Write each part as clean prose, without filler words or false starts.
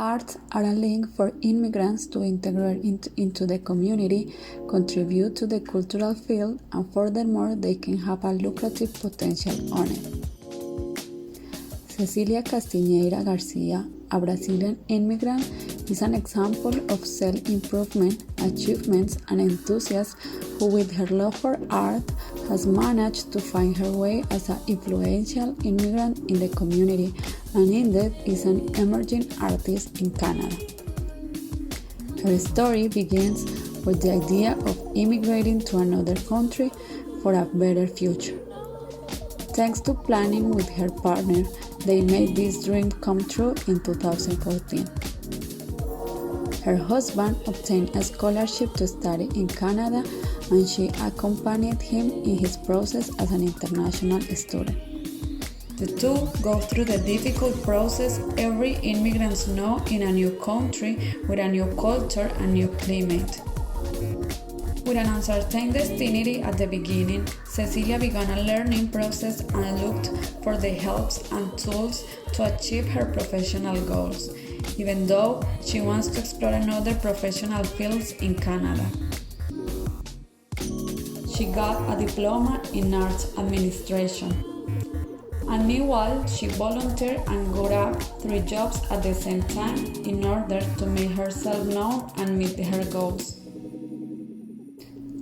Arts are a link for immigrants to integrate into the community, contribute to the cultural field, and furthermore, they can have a lucrative potential on it. Cecilia Castiñeira Garcia, a Brazilian immigrant, is an example of self-improvement, achievements, and enthusiast who, with her love for art, has managed to find her way as an influential immigrant in the community and indeed is an emerging artist in Canada. Her story begins with the idea of immigrating to another country for a better future. Thanks to planning with her partner, they made this dream come true in 2014. Her husband obtained a scholarship to study in Canada, and she accompanied him in his process as an international student. The two go through the difficult process every immigrant knows in a new country with a new culture and new climate. With an uncertain destiny at the beginning, Cecilia began a learning process and looked for the helps and tools to achieve her professional goals, even though she wants to explore another professional fields in Canada. She got a diploma in arts administration. And meanwhile, she volunteered and got up 3 jobs at the same time in order to make herself known and meet her goals.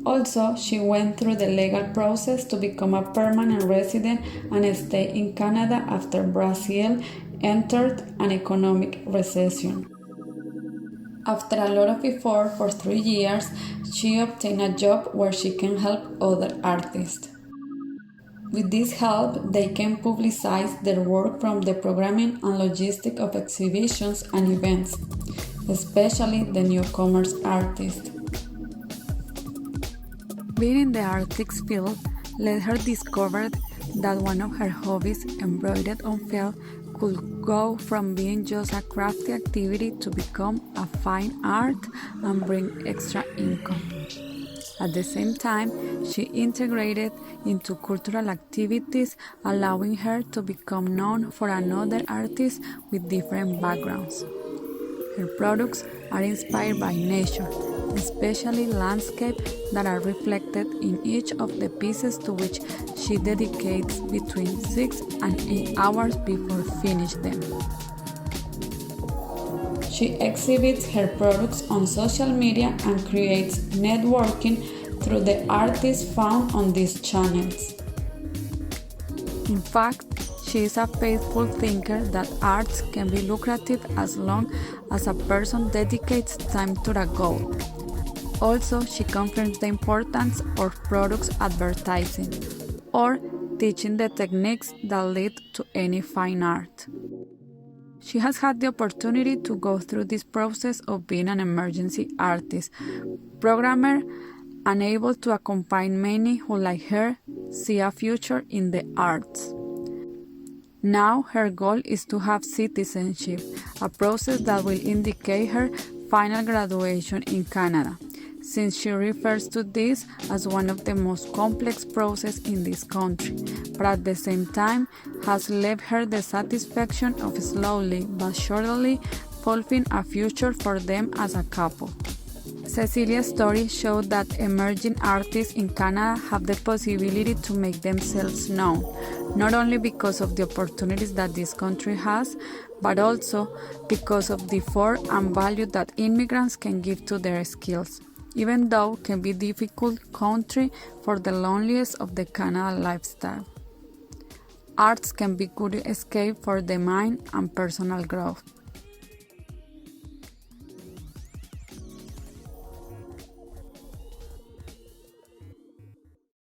Also, she went through the legal process to become a permanent resident and stay in Canada after Brazil entered an economic recession. After a lot of effort for 3 years, she obtained a job where she can help other artists. With this help, they can publicize their work from the programming and logistics of exhibitions and events, especially the newcomers artists. Being in the artists field let her discover that one of her hobbies, embroidered on felt, could go from being just a crafty activity to become a fine art and bring extra income. At the same time, she integrated into cultural activities, allowing her to become known for another artists with different backgrounds. Her products are inspired by nature, especially landscapes that are reflected in each of the pieces, to which she dedicates between 6 and 8 hours before finishing them. She exhibits her products on social media and creates networking through the artists found on these channels. In fact, she is a faithful thinker that arts can be lucrative as long as a person dedicates time to a goal. Also, she confirms the importance of products advertising or teaching the techniques that lead to any fine art. She has had the opportunity to go through this process of being an emergency artist, programmer, and able to accompany many who, like her, see a future in the arts. Now her goal is to have citizenship, a process that will indicate her final graduation in Canada, since she refers to this as one of the most complex processes in this country, but at the same time has left her the satisfaction of slowly but surely fulfilling a future for them as a couple. Cecilia's story showed that emerging artists in Canada have the possibility to make themselves known, not only because of the opportunities that this country has, but also because of the effort and value that immigrants can give to their skills, even though it can be a difficult country for the loneliest of the Canada lifestyle. Arts can be good escape for the mind and personal growth.